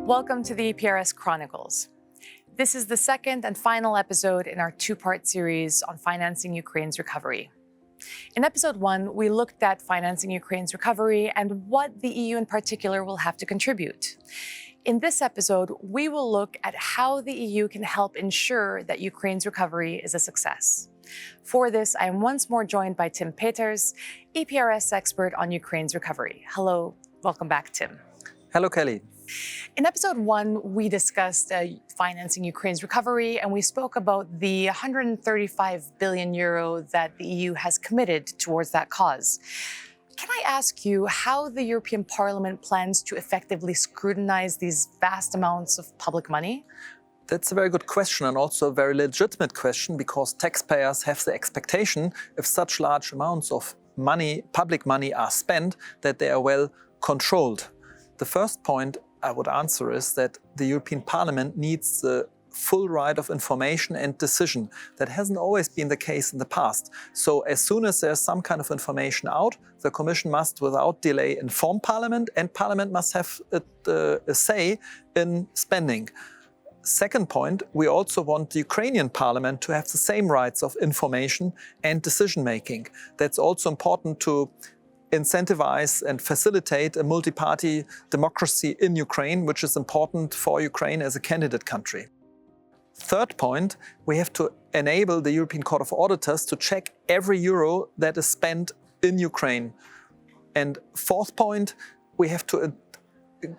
Welcome to the EPRS Chronicles. This is the second and final episode in our two-part series on financing Ukraine's recovery. In episode 1, we looked at financing Ukraine's recovery and what the EU in particular will have to contribute. In this episode, we will look at how the EU can help ensure that Ukraine's recovery is a success. For this, I am once more joined by Tim Peters, EPRS expert on Ukraine's recovery. Hello, welcome back, Tim. Hello, Kelly. In episode 1, we discussed financing Ukraine's recovery, and we spoke about the 135 billion euro that the EU has committed towards that cause. Can I ask you how the European Parliament plans to effectively scrutinise these vast amounts of public money? That's a very good question and also a very legitimate question, because taxpayers have the expectation if such large amounts of money, public money, are spent, that they are well controlled. The first point I would answer is that the European Parliament needs the full right of information and decision. That hasn't always been the case in the past. So as soon as there's some kind of information out, the Commission must without delay inform Parliament, and Parliament must have a say in spending. Second point, we also want the Ukrainian Parliament to have the same rights of information and decision-making. That's also important to incentivize and facilitate a multi-party democracy in Ukraine, which is important for Ukraine as a candidate country. Third point, we have to enable the European Court of Auditors to check every euro that is spent in Ukraine. And fourth point, we have to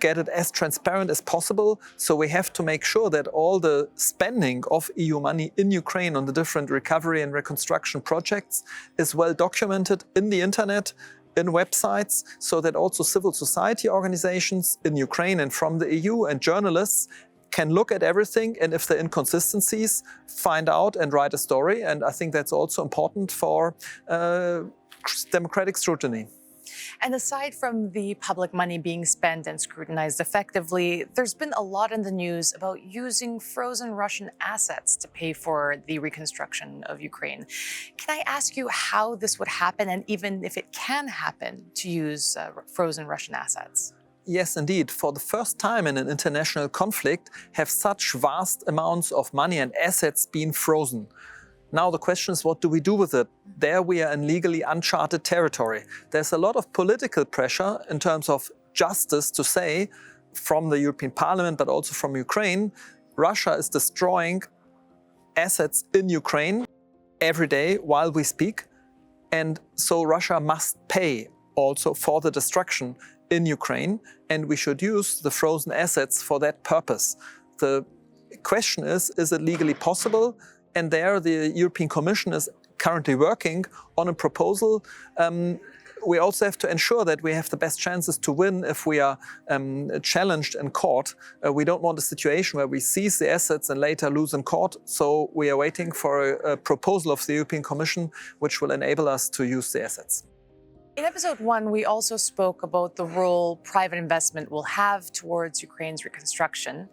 get it as transparent as possible. So we have to make sure that all the spending of EU money in Ukraine on the different recovery and reconstruction projects is well documented in the internet, in websites, so that also civil society organizations in Ukraine and from the EU and journalists can look at everything, and if there are inconsistencies, find out and write a story. And I think that's also important for democratic scrutiny. And aside from the public money being spent and scrutinized effectively, there's been a lot in the news about using frozen Russian assets to pay for the reconstruction of Ukraine. Can I ask you how this would happen, and even if it can happen, to use frozen Russian assets? Yes, indeed. For the first time in an international conflict, have such vast amounts of money and assets been frozen. Now the question is, what do we do with it? There we are in legally uncharted territory. There's a lot of political pressure in terms of justice to say, from the European Parliament, but also from Ukraine, Russia is destroying assets in Ukraine every day while we speak. And so Russia must pay also for the destruction in Ukraine, and we should use the frozen assets for that purpose. The question is it legally possible? And there the European Commission is currently working on a proposal. We also have to ensure that we have the best chances to win if we are challenged in court. We don't want a situation where we seize the assets and later lose in court. So we are waiting for a proposal of the European Commission which will enable us to use the assets. In episode 1, we also spoke about the role private investment will have towards Ukraine's reconstruction.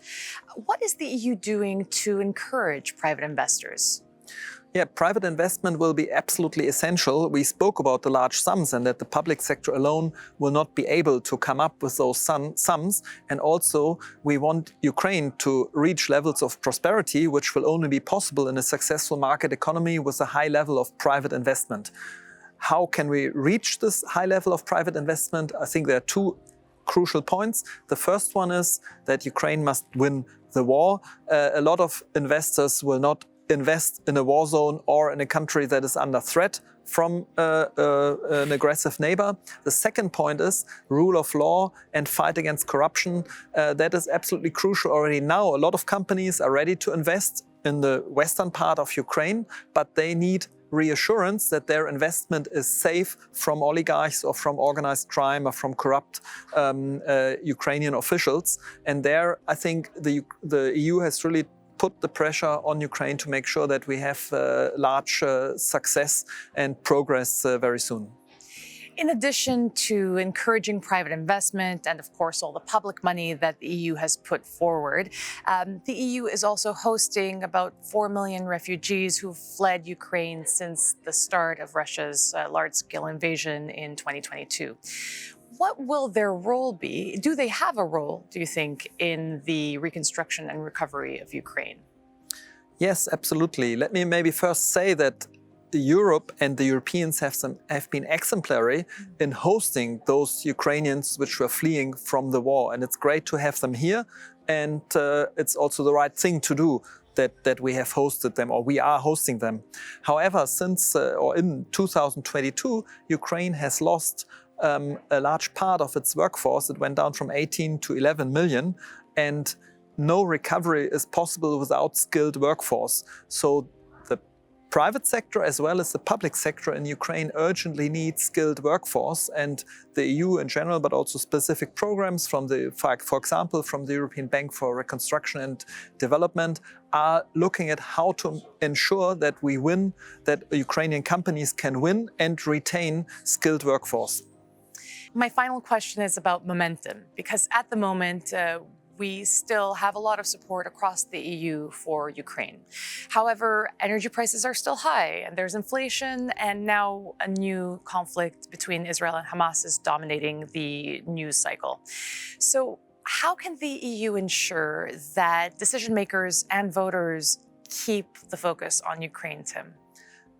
What is the EU doing to encourage private investors? Yeah, private investment will be absolutely essential. We spoke about the large sums and that the public sector alone will not be able to come up with those sums. And also, we want Ukraine to reach levels of prosperity, which will only be possible in a successful market economy with a high level of private investment. How can we reach this high level of private investment? I think there are two crucial points. The first one is that Ukraine must win the war. A lot of investors will not invest in a war zone or in a country that is under threat from an aggressive neighbor. The second point is rule of law and fight against corruption. That is absolutely crucial already now. A lot of companies are ready to invest in the western part of Ukraine, but they need reassurance that their investment is safe from oligarchs or from organized crime or from corrupt Ukrainian officials. And there, I think the EU has really put the pressure on Ukraine to make sure that we have large success and progress very soon. In addition to encouraging private investment and, of course, all the public money that the EU has put forward, the EU is also hosting about 4 million refugees who've fled Ukraine since the start of Russia's large-scale invasion in 2022. What will their role be? Do they have a role, do you think, in the reconstruction and recovery of Ukraine? Yes, absolutely. Let me maybe first say that Europe and the Europeans have been exemplary in hosting those Ukrainians which were fleeing from the war. And it's great to have them here. And it's also the right thing to do that we have hosted them, or we are hosting them. However, in 2022, Ukraine has lost a large part of its workforce. It went down from 18 to 11 million. And no recovery is possible without skilled workforce. So the private sector as well as the public sector in Ukraine urgently need skilled workforce, and the EU in general, but also specific programs from for example, from the European Bank for Reconstruction and Development are looking at how to ensure that we win, that Ukrainian companies can win and retain skilled workforce. My final question is about momentum, because at the moment, we still have a lot of support across the EU for Ukraine. However, energy prices are still high, and there's inflation, and now a new conflict between Israel and Hamas is dominating the news cycle. So how can the EU ensure that decision makers and voters keep the focus on Ukraine, Tim?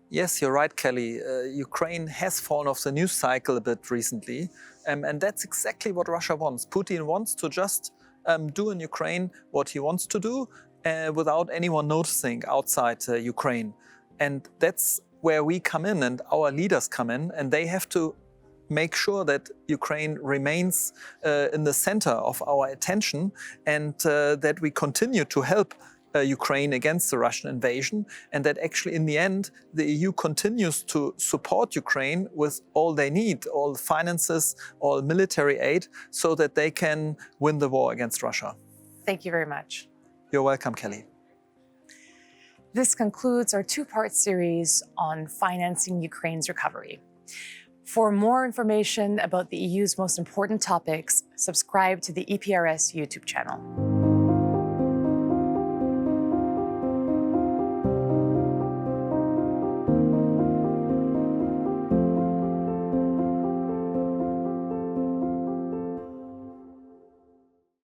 Yes, you're right, Kelly. Ukraine has fallen off the news cycle a bit recently, and that's exactly what Russia wants. Putin wants to just do in Ukraine what he wants to do without anyone noticing outside Ukraine. And that's where we come in and our leaders come in, and they have to make sure that Ukraine remains in the center of our attention, and that we continue to help Ukraine against the Russian invasion, and that actually in the end the EU continues to support Ukraine with all they need, all finances, all military aid, so that they can win the war against Russia. Thank you very much. You're welcome, Kelly. This concludes our two-part series on financing Ukraine's recovery. For more information about the EU's most important topics, subscribe to the EPRS YouTube channel.